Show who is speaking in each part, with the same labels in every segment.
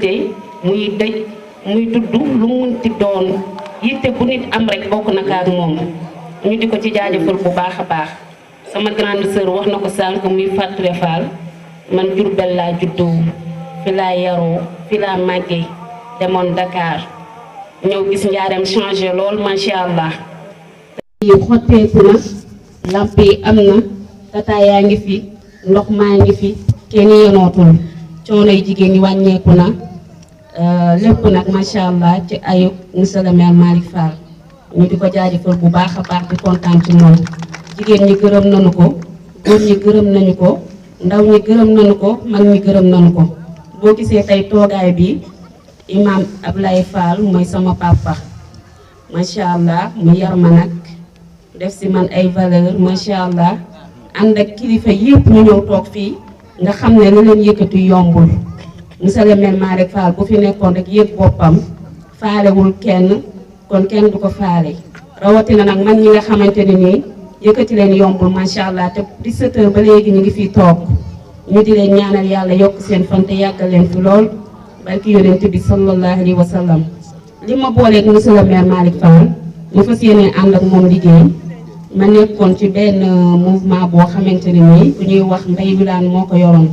Speaker 1: tey muy dëj muy tudd lu munti doon yitte bu nit am rek bokk na ak moom ñu di ko ci jaajëfal bu baax a baax sama grande sœur wax na ko sànq muy Fatou Fall man Diourbel laa juddoo fi laa yaroo fi laa màggee demoon Dakar ñëw gis njaareem changé lool macha allah. yi xotteeku na lamp yi am na tata yaa ngi fi ndox maa ngi fi kenn yenootul coono yi jigéen ñi wàññeeku na lépp nag macha allah ci ayub monsieur le maire Malick Fall ñu di ko jaajëfal bu baax a baax di kontaan ci moom jigéen ñi gërëm nañu ko góor ñi gërëm nañu ko ndaw ñi gërëm nañu ko mag ñi gërëm nañu ko boo gisee tey toogaay bi imam Ablaye Fall mooy sama papa macha allah mu yar ma nag def si man ay valeur macha allah ànd ak kilifa yëpp ñu ñëw toog fii nga xam ne lu leen yëkkati yombul monsieur le maire Malick Fall bu fi nekkoon rek yëg boppam faalewul kenn kon kenn du ko faale rawatina nag man ñi nga xamante ne nii yëkkati leen yombul macha allah te 17 heures ba léegi ñu ngi fii toog ñu di leen ñaanal yàlla yokk seen fan te yàggal leen fi lool barki yonent bi sallallahu alayhi wa sallam li ma booleeg monsieur le maire Malick Fall ñu fas yéene ànd ak moom liggéey ma nekkoon ci benn mouvement boo xamante ne nii bu ñuy wax Mbaye Wilane moo ko yoroon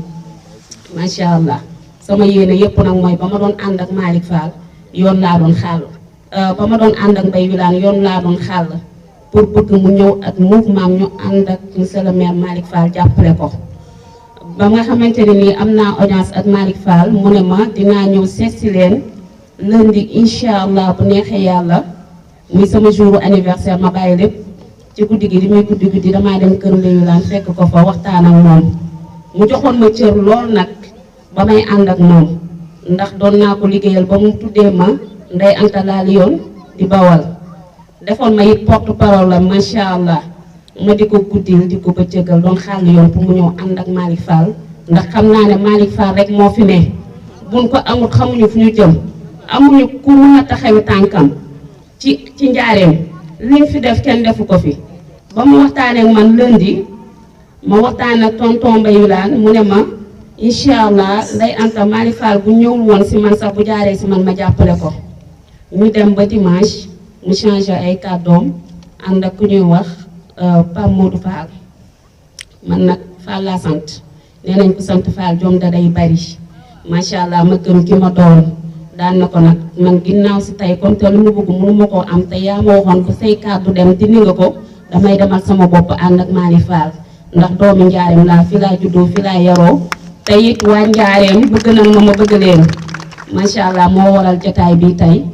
Speaker 1: macha allah sama yéene yëpp nag mooy ba ma doon ànd ak Malick Fall yoon laa doon xàll ba ma doon ànd ak Mbaye Wilane yoon laa doon xàll pour bëgg mu ñëw ak mouvement ñu ànd ak monsieur le maire Malick Fall jàppale ko ba nga xamante ne nii am naa audience ak Malick Fall mu ne ma dinaa ñëw seet si leen lundi incha allah bu neexee yàlla muy sama jour anniversaire ma bàyyi lépp ci guddi gi li muy guddi damaa dem kër Mbaye Wilane fekk ko fa waxtaan ak moom mu joxoon ma cër lool nag ba may ànd ak moom ndax doon naa ko liggéeyal ba mu tuddee ma Ndeye Anta Lali yoon di bawal defoon ma it porte parole la macha allah ma di ko guddil di ko bëccëgal doon xàll yoon pour mu ñëw ànd ak Malick Fall ndax xam naa ne Malick Fall rek moo fi ne buñ ko amul xamuñu fu ñu jëm amuñu ku mën a taxawi tànkam ci njaareem liñ fi def kenn defu ko fi ba mu waxtaanee ak man lundi ma waxtaan ak tonton Mbaye Wilane mu ne ma incha allah Ndeye Anta Malick Fall bu ñëwul woon si man sax bu jaaree si man ma jàppale ko ñu dem ba dimanche mu changé ay kàddoom ànd ak ku ñuy wax Pape Modou Fall man nag Fall laa sant nee nañ ko sant Fall jom da day bari macha allah ma gëm ki ma doon daan na ko nag man ginnaaw si tey comme te lu mu bëgg mënu ma koo am te yaa ma waxoon ko say kàddu dem dindi nga ko damay demal sama bopp ànd ak Malick Fall ndax doomu njaareem laa fi laa juddoo fi laa yaroo te it waa njaareem bëgg na ma bëgg leen macha allah moo waral jotaay bi tey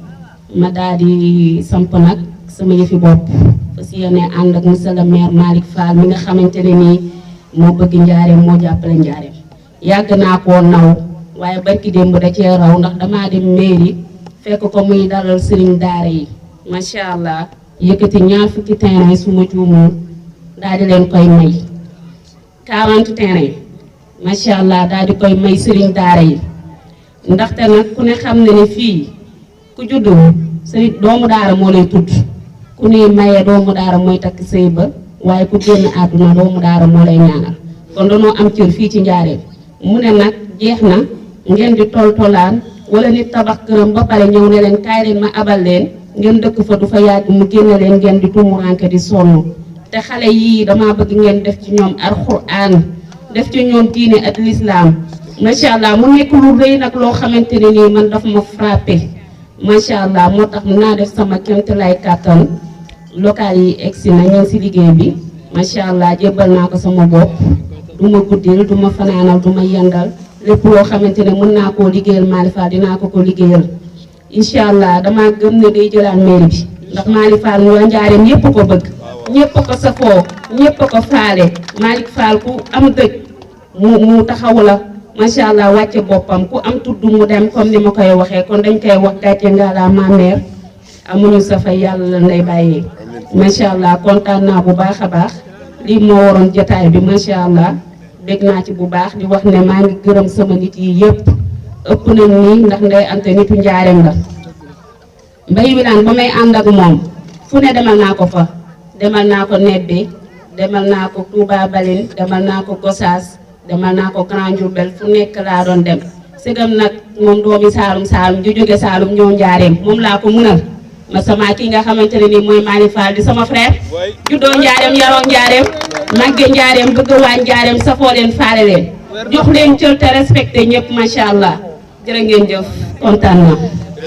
Speaker 1: ma daal di samp nag sama yëfi bopp parce que yéen ànd ak monsieur le maire Malick Fall mi nga xamante ne nii moo bëgg njaareem moo jàppale njaareem yàgg naa koo naw waaye barki démb da cee raw ndax damaa dem mairie fekk ko muy dalal sëriñ daara yi macha allah yëkkati 20 terrain su ma juumul daal di leen koy may 40 terrain macha allah daal di koy may sëriñ daara yi ndaxte nag ku ne xam ne ni fii ku juddu sëriñ doomu daara moo lay tudd ku ne maye doomu daara mooy takk sëy ba waaye ku génn àdduna doomu daara moo lay ñaanal kon danoo am cër fii ci njaareem mu ne nag jeex na ngeen di toltolaan wala nit tabax këram ba pare ñëw ne leen kaay leen ma abal leen ngeen dëkk fa du fa yàgg mu génne leen ngeen di tumuranke di sonn te xale yii dama bëgg ngeen def ci ñoom alxuraan def ci ñoom diine ak lislaam macha allah mu nekk lu rëy nag loo xamante ne nii man daf ma frappé macha allah moo tax naa def sama kéemtalaay kàttan local yi egsi na ñu ngi si liggéey bi macha allah jébbal naa ko sama bopp du ma guddil du ma fanaanal du ma yendal lépp loo xamante ne mën naa koo liggéeyal Malick Fall dinaa ko liggéeyal incha allah damaa gëm ne day jëlaat mairie bi ndax Malick Fall ñu la njaareem ñëpp ko bëgg ñëpp ko safoo ñëpp ko faale Malick Fall ku am dëj mu taxawu la macha allah wàcce boppam ku am tudd mu dem comme ni ma koy waxee kon dañ koy wax gàcce nga la ma mère amuñu sa fay yàlla la nday bàyyee macha allah kontaan naa bu baax a baax lii moo waroon jotaay bi macha allah dégg naa ci bu baax di wax ne maa ngi gërëm sama nit yi yëpp ëpp nañ nii ndax Ndeye Anta nitu njaareem la Mbaye Wilane ba may ànd ak moom fu ne demal naa ko fa demal naa ko Nebbe demal naa ko Touba Baline demal naa ko Gossas demal naa ko Grand Diourbel fu nekk laa doon dem segam nag moom doomi Saalum Saalum ju jóge Saalum ñëw njaareem moom laa ko munal ma sama ki nga xamante ne nii mooy Malick Fall di sama frère juddoo njaareem yaroo njaareem màgge njaareem bëgg waa njaareem safoo leen faale leen jox leen cër te respecté ñëpp macha allah jërë ngeen jëf kontaan na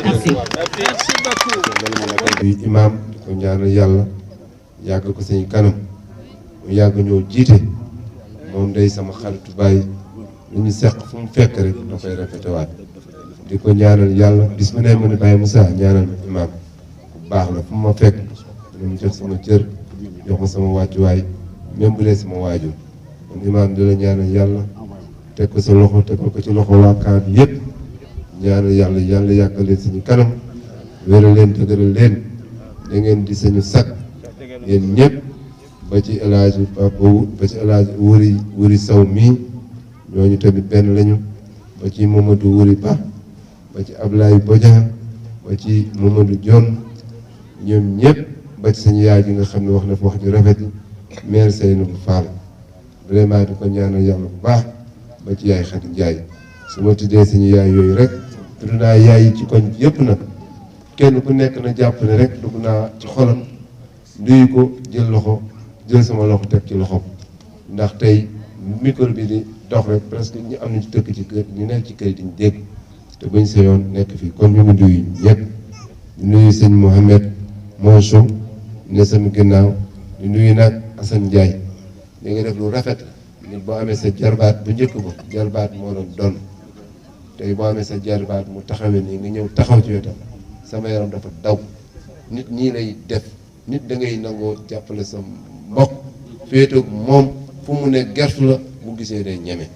Speaker 1: merci.
Speaker 2: Imaam di ko ñaanal yàlla yàgg ko suñu kanam mu yàgg ñoo jiite moom day sama xaritu bàyyi lu ñu seq fu mu fekk rek da koy répété waat di ko ñaanal yàlla bis mu ne ma ne Baye Moussa ñaanal imaam bu baax la fu ma fekk dina mu jox sama cër jox ma sama wàccuwaay même bu dee sama waajur kon imaam di la ñaanal yàlla teg ko sa loxo teg ko ci loxo waa camp bi yëpp ñaanal yàlla yàlla yàggal leen suñu kanam wéral leen dëgëral leen da ngeen di sañu sag yéen ñëpp ba ci El Hadj Papa ba ci El Hadj Wuri Saw mii ñooñu tamit benn lañu ba ci Mamadou Wuri Ba ba ci Ablaye Bodian ba ci Mamadou Dione ñoom ñëpp ba ci sañu yaay ji nga xam ne wax na fa wax ju rafet yi maire Seynabou Fall vraiment di ko ñaanal yàlla bu baax ba ci yaay Khady Ndiaye su ma tuddee suñu yaay yooyu rek tudd naa yaay yi ci koñ yëpp nag kenn ku nekk na jàpp ne rek dugg naa ci xolam nuyu ko jël sama loxo teg ci loxoom ndax tey micro bi di dox rek presque ñu am na ci dëkk ci kër ñu nekk ci kër diñ dégg te buñ sa yoon nekk fii kon ñu ngi nuyu ñëpp di nuyu sëñ Mohamed Monchou ne sama ginnaaw di nuyu nag Assane Ndiaye li nga def lu rafet nit boo amee sa jarbaat bu njëkk ba jarbaat moo doon tey boo amee sa jarbaat mu taxawee nii nga ñëw taxaw ci wetam sama yaram dafa daw nit ñii lay def nit da ngay nangoo jàppale sa mbokk féetoog moom fu mu ne gertu la bu gisee day ñeme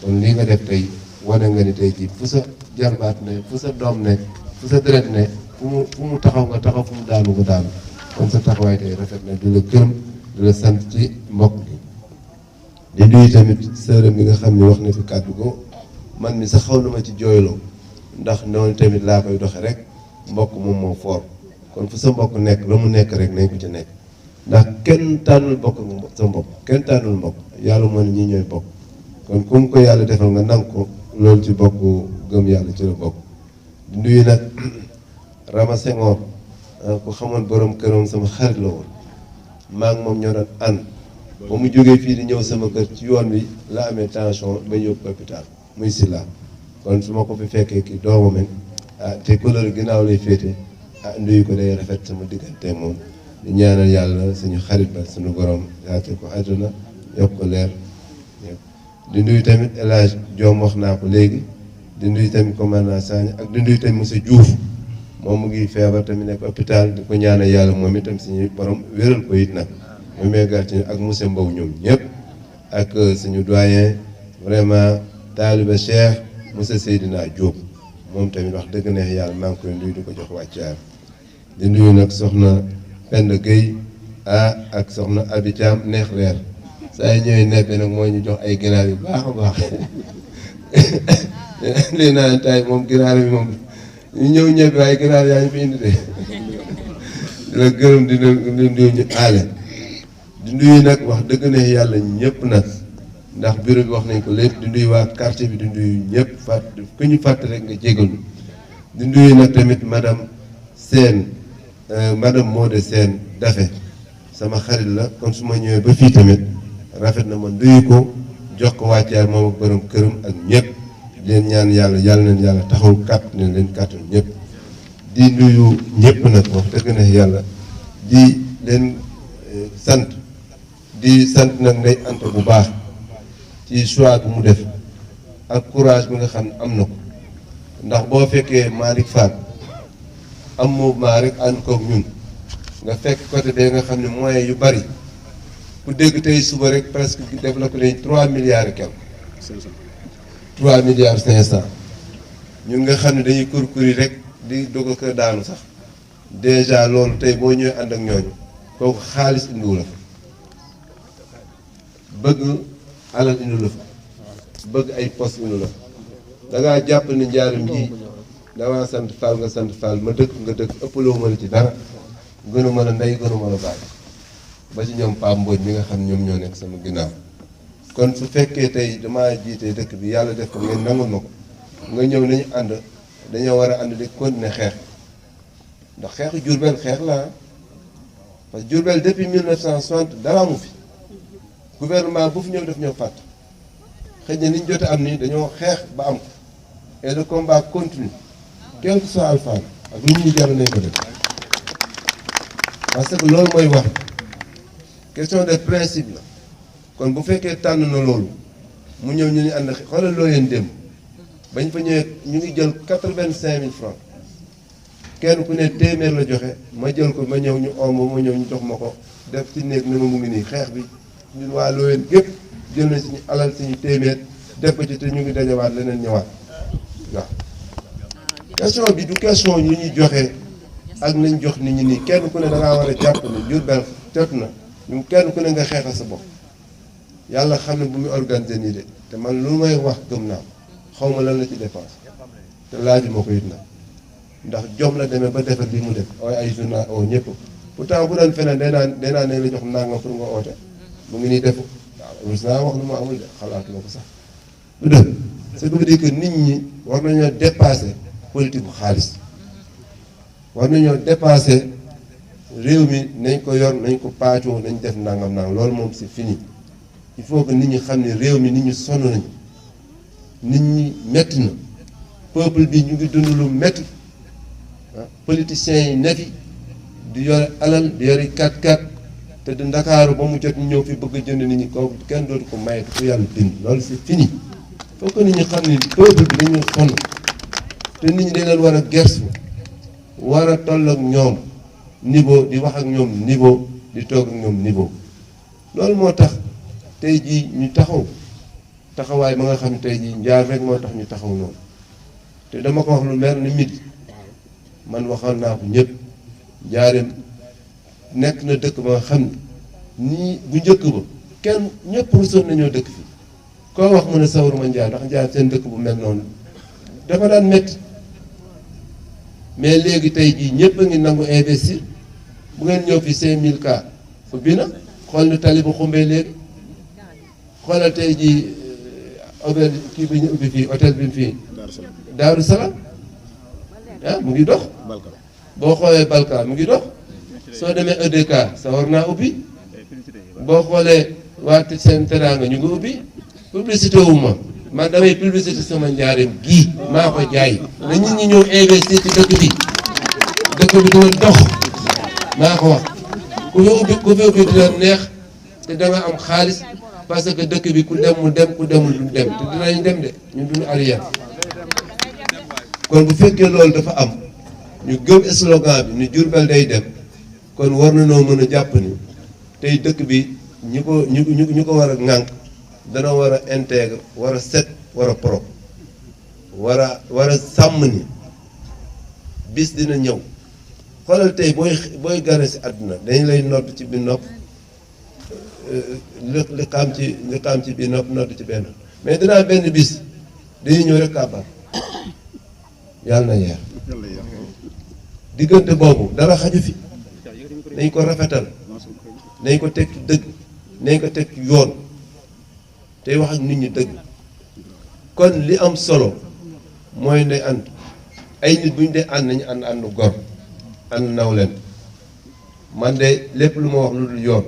Speaker 2: kon lii nga def tey wane nga ni tey jii fu sa jarbaat ne fu sa doom nekk fu sa deret ne fu mu taxaw nga taxaw fu mu daanu nga daanu kon sa taxawaay tey rafet na di la gërëm di la sant ci mbokk bi di nuyu tamit sërëm bi nga xam ne wax na fi kàddu ko man mi sax xaw na ma ci jooyloo ndax noonu tamit laa koy doxe rek mbokk moom moo foor kon fu sa mbokk nekk la mu nekk rek nañ ko ci nekk ndax kenn tànnul bokk sa mbokk kenn tànnul mbokk yàlla moo ne ñii ñooy bokk kon comme ko yàlla defal nga nangu ko loolu ci bokk gëm yàlla ci la bokk di nuyu nag Rama Senghor ku xamoon borom këram sama xarit la woon maa ngi moom ñoo doon ànd ba mu jógee fii di ñëw sama kër ci yoon wi la amee tension ba yóbbu hôpital muy Sila kon su ma ko fi fekkee kii doomam te couleur ginnaaw lay féete nuyu ko day rafet sama diggante moom di ñaanal yàlla suñu xarit ba suñu borom yaate ko àdduna yokk ko leer di nuyu tamit El Hadj Diom wax naa ko léegi di nuyu tamit commandant Sagna ak di nuyu tamit monsieur Diouf moom mu ngi feebar tamit nekk hôpital di ko ñaanal yàlla moom itam suñu borom wéral ko it nag moom gàtti ak monsieur Mbow ñoom ñëpp ak suñu doyen vraiment taaliba Cheikh monsieur Seydina Diop moom tamit wax dëgg neex yàlla maa ngi koy nuyu di ko jox wàccaar di nuyu nag soxna Penda Gueye ak soxna Abi Thiam neex reer saa yi ñëwee neppe nag mooy ñu jox ay ginaar yu baax a baax lii naa tay moom ginaar bi moom ñu ñëw ñebe waaye ginaar yaa ñu fi indi de di la gërëm di nuyu ñu aale di nuyu nag wax dëgg neex yàlla ñëpp nag ndax bureau bi wax nañ ko lépp di nuyu waa quartier bi di nuyu ñëpp fàtt ku ñu fàtt rek nga jégalu di nuyu nag tamit madame Sène madame Modé Sène Dafe sama xarit la kon su ma ñëwee ba fii tamit rafet na ma nuyu ko jox ko wàccaar moom ak borom këram ak ñëpp leen ñaan yàlla yàlla nañ yàlla taxaw kàtt ne leen kàttan ñëpp di nuyu ñëpp nag wax dëgg na yàlla di leen sant nag Ndeye Anta bu baax ci choix bi mu def ak courage bi nga xam ne am na ko ndax boo fekkee Malick Fall am mouvement rek ànd koog ñun nga fekk côté bee nga xam ne moyens yu bari ku dégg tey suba rek presque développé nañ 3 milliards et quelque 3 milliards 500 ñun nga xam ne dañuy kurkuri rek di doog a daanu sax déjà loolu tey boo ñëwee ànd ak ñooñu kooku xaalis indiwu la fa bëgg alal indi la fa bëgg ay poste indi la fa dangaa jàpp ni njaaram ji damaa sant Fall nga sant Fall ma dëkk nga dëkk ëppaloo ma la ci dara gënu ma la ndey gënu ma la bàyyi ba ci ñoom Pape Mbodj mi nga xam ñoom ñoo nekk sama ginnaaw kon su fekkee tey damaa jiite dëkk bi yàlla def ko ngeen nangul ma ko nga ñëw nañu ànd dañoo war a ànd di continuer xeex ndax xeexu Diourbel xeex la parce que Diourbel depuis 1960 dara amu fi gouvernement bu fi ñëw daf ñëw fàtt xëy na ni ñu jot a am nii dañoo xeex ba am ko et le combat continue quel que soit alpha ak lu ñu jar nañ ko def parce que loolu mooy wax question de principe la kon bu fekkee tànn na loolu mu ñëw ñu ni ànd xoolal loo leen dem bañ fa ñëwee ñu ngi jël 85 000 francs kenn ku ne téeméer la joxe ma jël ko ma ñëw ñu omb ma ñëw ñu jox ma ko def ci néeg ne ma mu ngi nii xeex bi ñun waa Loyeen gépp jël nañ suñu alal suñu téeméer def ko ci te ñu ngi dajawaat leneen ñëwaat waaw. question bi du question yu ñuy joxe ak nañ jox nit ñi nii kenn ku ne da ngaa war a jàpp ne Diourbel jot na ñu kenn ku ne nga xeexal sa bopp yàlla xam ne bu muy organiser nii de te man lu may wax gëm naa xaw ma lan la ci dépense te laajuma ko it na ndax jom la demee ba defar li mu def ay journal oo ñëpp pourtant bu doon feneen day naan ne la jox nangam pour nga oote mu ngi nii defu waaw rus naa wax lu ma amul de xalaatuma ko sax lu def ce qui veut dire que nit ñi war nañoo dépasser politique bu xaalis war nañoo dépasser réew mi nañ ko yor nañ ko paacoo nañ def nangam nangam loolu moom c'est fini il faut que nit ñi xam ne réew mi nit ñi sonn nañu nit ñi metti na peuple bi ñu ngi dund lu metti ah politiciens yi nekk di yore alal di yore 4x4 te di Ndakaaru ba mu jot ñu ñëw fi bëgg a jënd nit ñi kooku kenn dootu ko maye ku yàlla bind loolu c'est fini il faut que nit ñi xam ne peuple bi dañu sonn te nit ñi dañ leen war a gersu war a toll ak ñoom niveau di wax ak ñoom niveau di toog ak ñoom niveau loolu moo tax tey jii ñu taxawaay ba nga xam ne tey jii njaar rek moo tax ñu taxaw noonu te dama ko wax lu mer ni midi man waxoon naa ko ñëpp njaareem nekk na dëkk ba nga xam ne nii bu njëkk ba kenn ñëpp rusoon nañoo dëkk fi koo wax mu ne sawaruma njaar ndax njaar seen dëkk bu mel noonu dafa daan métti mais léegi tey jii ñëpp a ngi nangu investir bu ngeen ñëw fi 5000 cas ubbi na xool ni tali bu xumbee léegi xoolal tey jii auberge kii bi ñu ubbi fii hôtel bi fii Daaru Salaam ah mu ngi dox boo xoolee Balka mu ngi dox soo demee EDK sa war naa ubbi boo xoolee waa seen teraanga ñu ngi ubbi publicité wu ma man damay publicité sama njaareem gii maa ko jaay na nit ñi ñëw investir ci dëkk bi dina dox maa ko wax ku fi ubbi dina neex te da nga am xaalis parce que dëkk bi ku dem mu dem ku demul du dem te dinañ dem de ñun duñu arrière kon bu fekkee loolu dafa am ñu gëm slogan bi ni Diourbel day dem kon war na noo mën a jàpp ni tey dëkk bi ñu ko war a ŋànk dana war a intègre war a set war a propre war a sàmm ni bis dina ñëw xoolal tey booy gane si àdduna dañ lay nodd ci bi nopp li xam ci bi nopp nodd ci benn mais dinaa benn bis dañuy ñëw rek kàbbar yàlla na yeex diggante boobu dara xaju fi nañ ko rafetal nañ ko teg ci dëgg nañ ko teg ci yoon tey wax ak nit ñi dëgg kon li am solo mooy ne ànd ay nit bu ñu dee ànd nañu ànd gor ànd naw leen man de lépp lu ma wax lu dul yoon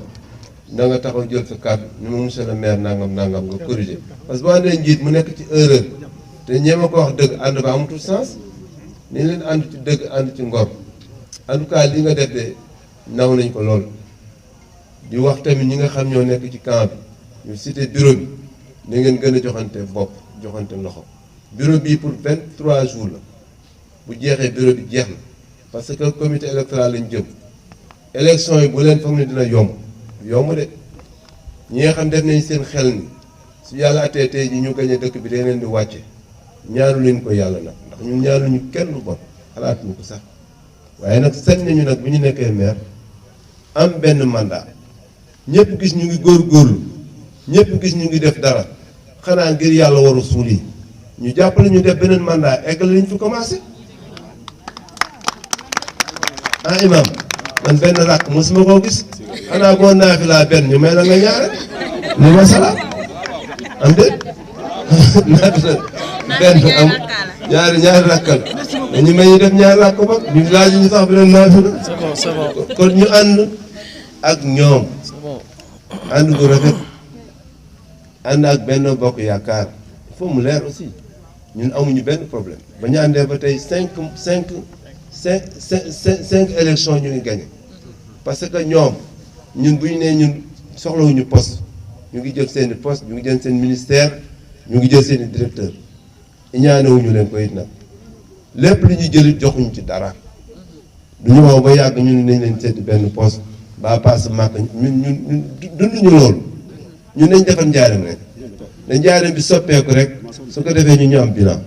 Speaker 2: da nga taxaw jël sa kàddu ni ma monsieur le maire nangam nga corriger parce que boo àndee njiit mu nekk ci erreur te ñeema ko wax dëgg ànd ba amatul sens ni leen ànd ci dëgg ànd ci ngor en tout cas li nga def de naw nañ ko lool di wax tamit ñi nga xam ñoo nekk ci camp bi ñu cité bureau bi na ngeen gën a joxante bopp joxante loxo bureau bii pour 23 jours la bu jeexee bureau bi jeex na parce que comité électoral lañ jëm élection yi bu leen foog ne dina yomb de ñi nga xam def nañ seen xel ni su yàlla atee tey ji ñu gañe dëkk bi day leen di wàcce ñaanu leen ko yàlla nag ndax ñun ñaanuñu kenn lu bon xalaatuñu ko sax waaye nag sañ nañu nag bu ñu nekkee maire am benn mandat ñëpp gis ñu ngi góorgóorlu ñëpp gis ñu ngi def dara xanaa ngir yàlla waru suul yi ñu jàppale ñu def beneen mandat eggal liñ fi commencé ah imam man benn rakk mosuma koo gis xanaa boo naafi laa benn ñu may la nga ñaare li ma salaam am déet benn am ñaari rakkal dañu may ñu def ñaari rakk ba ñu laaj ñu sax beneen naafila kon ñu ànd ak ñoom ànd gu rafet ànd ak Benno Bokk Yaakaar il faut mu leer aussi ñun amuñu benn problème ba ñu àndee ba tey cinq élections ñu ngi gagné parce que ñoom ñun bu ñu nee ñun soxlawuñu poste ñu ngi jël seeni poste ñu ngi jël seen ministère ñu ngi jël seeni directeur ñaanewuñu leen ko it nag lépp lu ñu jëlit joxuñu ci dara du ñu wax ba yàgg ñun nañ leen seeti benn poste ba passe màkk ñun dunduñu loolu ñun nañ defar njaareem rek na njaareem bi soppeeku rek su ko defee ñu am bilan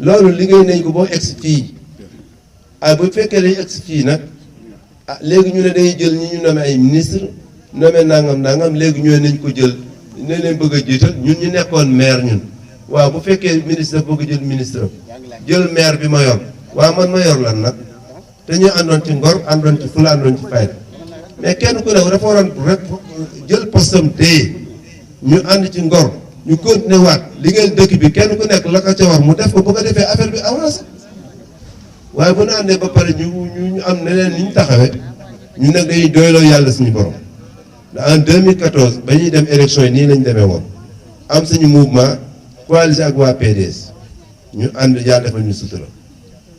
Speaker 2: loolu liggéey nañ ko boo egsi fii bu fekkee day egsi fii nag léegi ñu ne day jël ñi ñu nommé ay ministre nommé nangam léegi ñu ne nañ ko jël ne leen bëgg a jiital ñun ñu nekkoon maire ñun waaw bu fekkee ministre bëgg a jël ministre jël maire bi ma yor waaw man ma yor lan nag te ñu àndoon ci ngor àndoon ci fula àndoon ci fayda mais kenn ku ne dafa waroon rek jël postam téye ñu ànd ci ngor ñu continuer waat liggéeyal dëkk bi kenn ku nekk la ko ca war mu def ko bu ko defee affaire bi avancé waaye bu ñu àndee ba pare ñu am neneen ni ñu taxawee ñu nag dañuy doyloo yàlla suñu borom en 2014 ba ñuy dem élection yi nii lañ demee woon am suñu mouvement coalisé ak waa PDS ñu ànd yàlla defal ñu sutura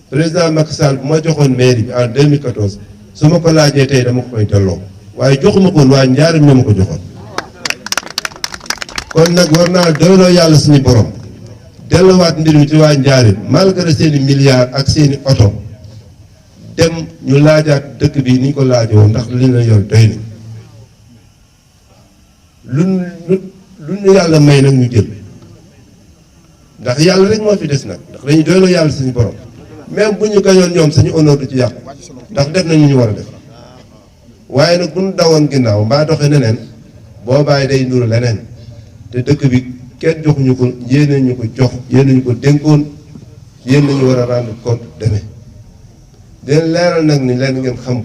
Speaker 2: président Macky Sall bu ma joxoon mairie bi en 2014 su ma ko laajee tey dama ko koy delloo waaye joxuma ko woon waa Njaaréem ñoo ma ko joxoon kon nag war naa doyloo yàlla suñu borom delluwaat mbir mi ci waa Njaaréem malgré seeni milliards ak seeni oto dem ñu laajaat dëkk bi ni ñu ko laajee woon ndax li la yor doy na lu ñu yàlla may nag ñu jël ndax yàlla rek moo fi des nag ndax dañuy doyloo yàlla suñu borom même bu ñu gañoon ñoom suñu honneur du ci yàqu ndax def nañu ñu war a def waaye nag bu ñu dawoon ginnaaw mbaa doxee neneen boobaay day nuru leneen te dëkk bi kenn joxuñu ko yéen ñu ko jox yéen ñu ko dénkoon yéen nañu war a rendre compte demee dina leeral nag ni leen ngeen xam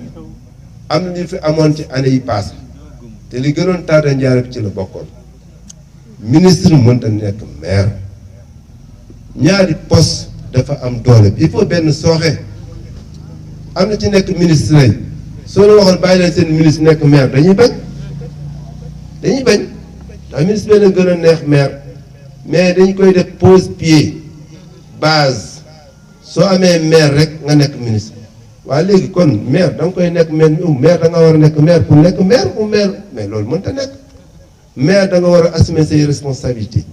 Speaker 2: am na ñu fi amoon ci année yi passé te li gënoon taata Njaaréem ci la bokkoon ministre mënta nekk maire ñaari poste dafa am doole il faut benn sooxe am na ci nekk ministre lañ soo la waxoon bàyyi leen seen ministre nekk maire dañuy bañ ndax ministre bi leen gën a neex maire mais dañu koy def pose pied base soo amee maire rek nga nekk ministre waaye léegi kon maire da nga koy nekk maire da nga war a nekk maire pour nekk maire ou maire mais loolu mënta nekk maire da nga war a assumer say responsabilités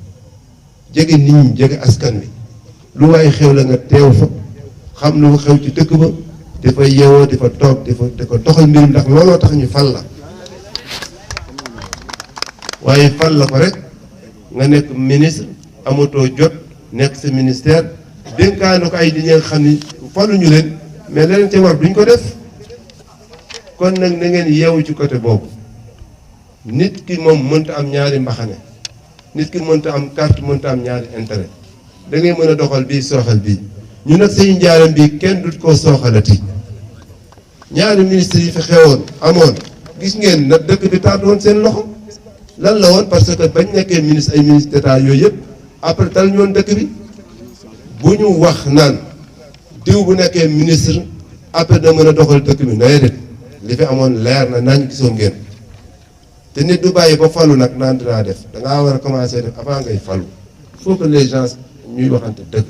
Speaker 2: jege nit ñi jege askan wi lu waaye xew la nga teew fa xam lu xew ci dëkk ba dafa yeewoo dafa toog dafa doxal mbir ndax looloo tax ñu fal la waaye fal la ko rek nga nekk ministre amatoo jot nekk sa ministère dénkaane ko ay nit ñi nga xam ni faluñu leen mais leneen ca war duñ ko def kon nag na ngeen yeewu ci côté boobu nit ki moom mënta am ñaari mbaxane nit ki mënta am carte mënta am ñaari intérêt da ngay mën a doxal bii sooxal bii ñu nag sëñ Njaaréem bii kenn dut koo sooxalati ñaari ministre yi fi xewoon amoon gis ngeen nag dëkk bi tànn woon seen loxo lan la woon parce que bañ nekkee ministre ay ministre d'état yooyu yëpp après tal ñu woon dëkk bi bu ñu wax naan diw bu nekkee ministre après da mën a doxal dëkk bi nay det li fi amoon leer na nañ gisoon ngeen te nit du bàyyi ba falu nag naan dinaa def dangaa war a commencer def avant ngay falu il faut que les gens ñuy waxante dëgg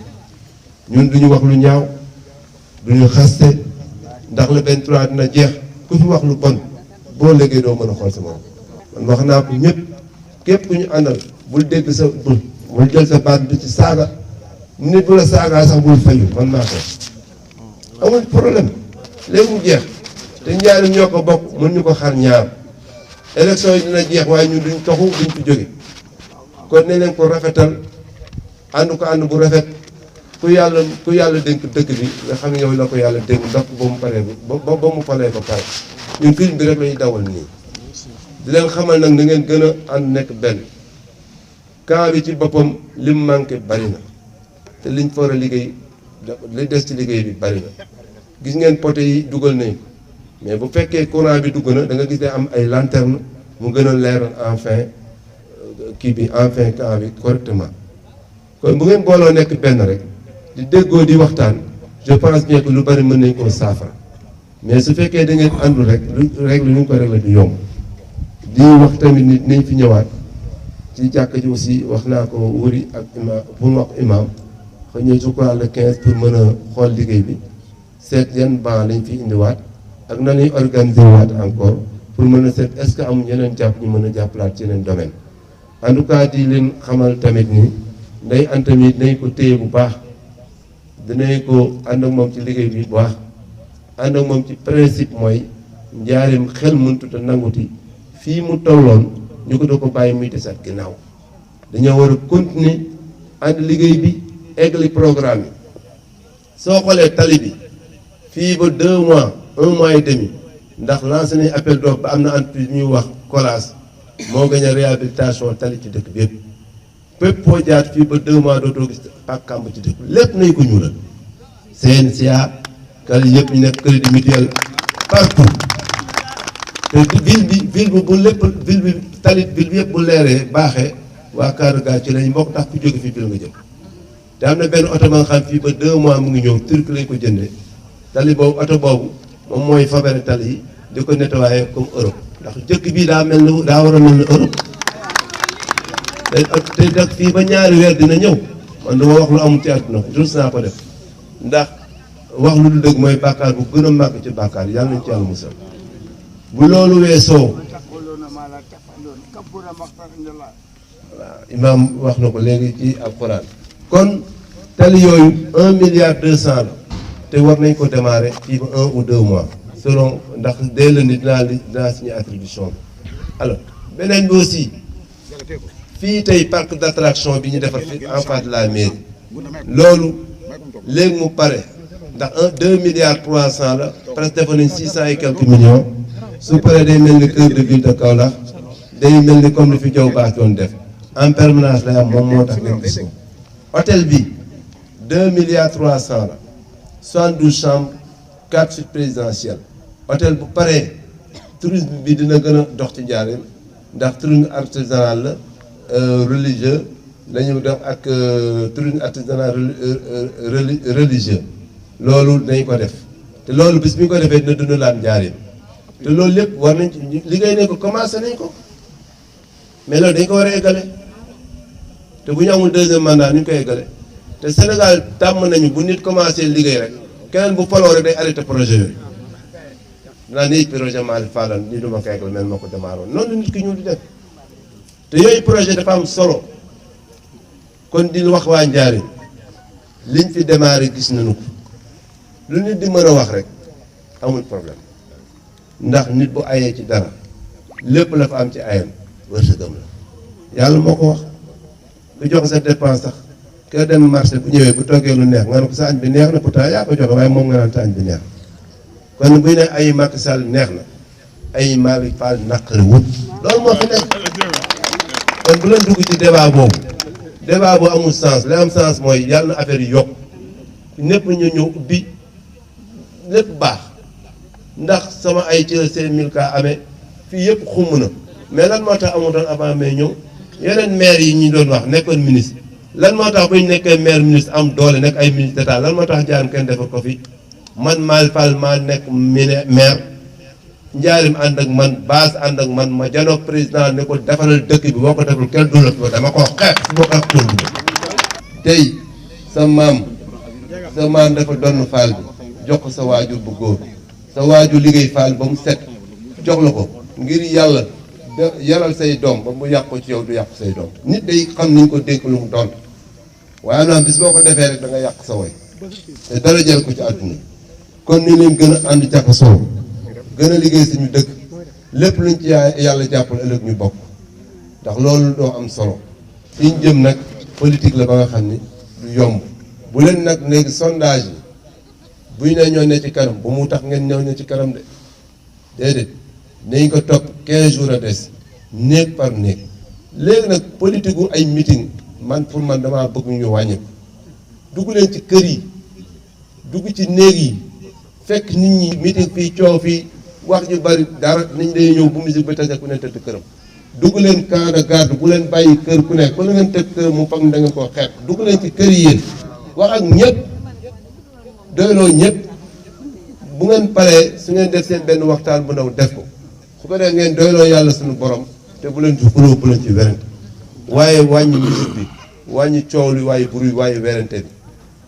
Speaker 2: ñun duñu wax lu ñaaw duñu xaste ndax le 23 dina jeex ku fi wax lu bon boo léegi doo mën a xool sa morom man wax naa ko ñëpp képp ku ñu àndal bul dégg sa bul jël sa baat bi ci saaga nit bu la saagaa sax bul fayu man naa ko amul problème léegi mu jeex te Njaaréem ñoo ko bokk mën ñu ko xar ñaar élection yi dina jeex waaye ñun duñ toxu duñ fi jóge kon ne leen ko rafetal ànd ko ànd bu rafet ku yàlla dénk dëkk bi nga xam ne yow la ko yàlla dénk ndax ba mu paree ba mu falee ba pare ñun film bi rek lañuy dawal nii di leen xamal nag na ngeen gën a ànd nekk benn camp bi ci boppam lim manqué bari na te liñ fa war a liggéey li des ci liggéey bi bari na gis ngeen poteau yi dugal nañ ko mais bu fekkee courant bi dugg na da nga gis ne am ay lanterne mu gën a leeral enfin kii bi enfin camp bi correctement. kon bu ngeen booloo nekk benn rek di déggoo di waxtaan je pense bien que lu bari mën nañ koo saafara mais su fekkee da ngeen àndul rek lu ñu ko régler du yomb di wax tamit nit nañ fi ñëwaat ci jàkka ji aussi wax naa ko wëri ak imam pour wax imam xëy na je crois le 15 pour mën a xool liggéey bi seet yan ban lañ fi indiwaat ak na ñuy organiser waat encore pour mën a seet est-ce que amuñ yeneen jàpp ñu mën a jàppalaat ci yeneen domaine en tout cas di leen xamal tamit ni nday an tamit dinañ ko téye bu baax dinañ ko ànd ak moom ci liggéey bi bu baax ànd ak moom ci principe mooy njaarim xel mënut a nanguti fii mu tolloon ñu ko doo ko bàyyi muy desaat ginnaaw dañoo war a continuer ànd liggéey bi eggali programme yi soo xoolee tali bi fii ba 2 mois 1 mois et demi ndax lancé nañ appel d'offre ba am na entreprise ñuy wax Colas moo gën a réhabilitation tali ci dëkk bi yëpp pépp foo jaar fii ba 2 mois dootoo gis ak kàmb ci dëkk lépp nañ ko ñuulal CNCA kër yëpp ñu nekk crédit mutuel partout te ville bi bu lépp ville bi talit ville bi yëpp bu leeree baaxee waa Kaaraga ci lañ mbokk ndax ku jóge fii ville nga jëm te am na benn oto ba nga xam fii ba 2 mois mu ngi ñëw turc lañ ko jëndee tali boobu oto boobu moom mooy fabere tali yi di ko nettoyer comme Europe ndax jëkk bii daa war a mel ni Europe te dak fii ba ñaari weer dina ñëw man dama wax lu amul ci àdduna jus naa ko def ndax wax lu dul dëgg mooy bàkkaar bu gën a màgg ci bàkkaar yàlla nañ ci yàlla musal bu loolu weesoo waaw imaam wax na ko léegi ci alxuraan kon tali yooyu 1 milliard 200 la te war nañ ko démarrer fii ba 1 ou 2 mois selon ndax dès lundi dinaa signé attribution bi alors beneen bi aussi fii tey parc d'attraction bi ñu defar fi en face de la mairie loolu léegi mu pare ndax 2 milliards 300 la presque defoon nañ 600 et quelques millions su paree day mel ni cœur de ville de Kaolack day mel ni comme li fi Jaw Baax doon def en permanence lay am moom moo tax ngeen gis ko hôtel bi 2 milliards 300 la 72 chambres 4 suites présidentielles hôtel bu paree tourisme bi dina gën a dox ci Njaaréem ndax tourisme artisanal la religieux la ñu def ak tourisme artisanal religieux loolu dañ ko def te loolu bis bi ñu ko defee dina dund laan Njaaréem te loolu lépp war nañ ci liggéey nañ ko commencé nañ ko mais loolu dañ ko war a eggale te bu ñu amul 2e mandat ñu koy eggale te Sénégal tàmm nañu bu nit commencé liggéey rek keneen bu faloo rek day arrêté projet yooyu dinaa nii projet Malick Fall nii du ma koy eggale mel ma ko démarré noonu la nit ki ñu di def te yooyu projet dafa am solo kon di wax waa Njaaréem liñ fi démarré gis nañu ko lu nit di mën a wax rek amul problème ndax nit bu ayee ci dara lépp la fa am ci ayam wërsëgam la yàlla moo ko wax lu jox sa dépense sax kër dem marché bu ñëwee bu toggee lu neex nga ne ko sa añ bi neex na pourtant yaa ko joxe waaye moom nga naan sa añ bi neex kon buy ne ay Macky Sall neex na ay Malick Fall naqari wut loolu moo fi nekk kon bu leen dugg ci débat boobu amul sens li am sens mooy yàlla na affaire yi yokk ñëpp ñu ñëw ubbi lépp baax ndax sama ay ci 5000 cas amee fii yëpp xumm na mais lan moo tax amutoon avant mais ñëw yeneen maire yi ñu doon wax nekkoon ministre lan moo tax ba ñu nekkee maire ministre am doole nekk ay ministre d'état lan moo tax Njaaréem kenn defar ko fi man Malick Fall maa nekk maire Njaaréem ànd ak man base ànd ak man ma janoog président ne ko defaral dëkk bi boo ko defal kenn du la dama ko xeex su ma ko ak tool bi tey sa maam dafa donn Fall bi jox ko sa waajur bu góor sa waajur liggéey Fall ba mu set jox la ko ngir yàlla yaral say doom ba mu yàq ko ci yow du yàq say doom nit day xam niñ ko dénk lu mu doon waaye naa bis boo ko defee rek da nga yàq sa woy te dara jël ko ci àdduna kon ni leen gën a ànd jaxasoo gën a liggéey suñu dëkk lépp luñ ci yàlla jàppal ëllëg ñu bokk ndax loolu doo am solo fi ñu jëm nag politique la ba nga xam ni du yomb bu leen nag léegi sondage yi buy ne ñoo ne ci kanam bu mu tax ngeen ñëw ne ci kanam de déedéet nañ ko topp 15 jours a des néeg par néeg léegi nag politique gu ay meeting man pour man damaa bëgg ñu wàññi ko dugg leen ci kër yi dugg ci néeg yi fekk nit ñi meeting fii coow fii wax ju bari dara niñ day ñëw bu musique ba tase ku ne tëdd këram dugg leen camp de garde bu leen bàyyi kër ku nekk wala ngeen tëj kër mu fag da ngeen koo xeet dugg leen ci kër yi yéen wax ak ñëpp doyloo ñëpp bu ngeen paree su ngeen def seen benn waxtaan bu ndaw def ko su ko def ngeen doyloo yàlla suñu borom te bu leen ci xuloo bu leen ci werante waaye wàññi musique bi wàññi coow li waaye bruit waaye werante bi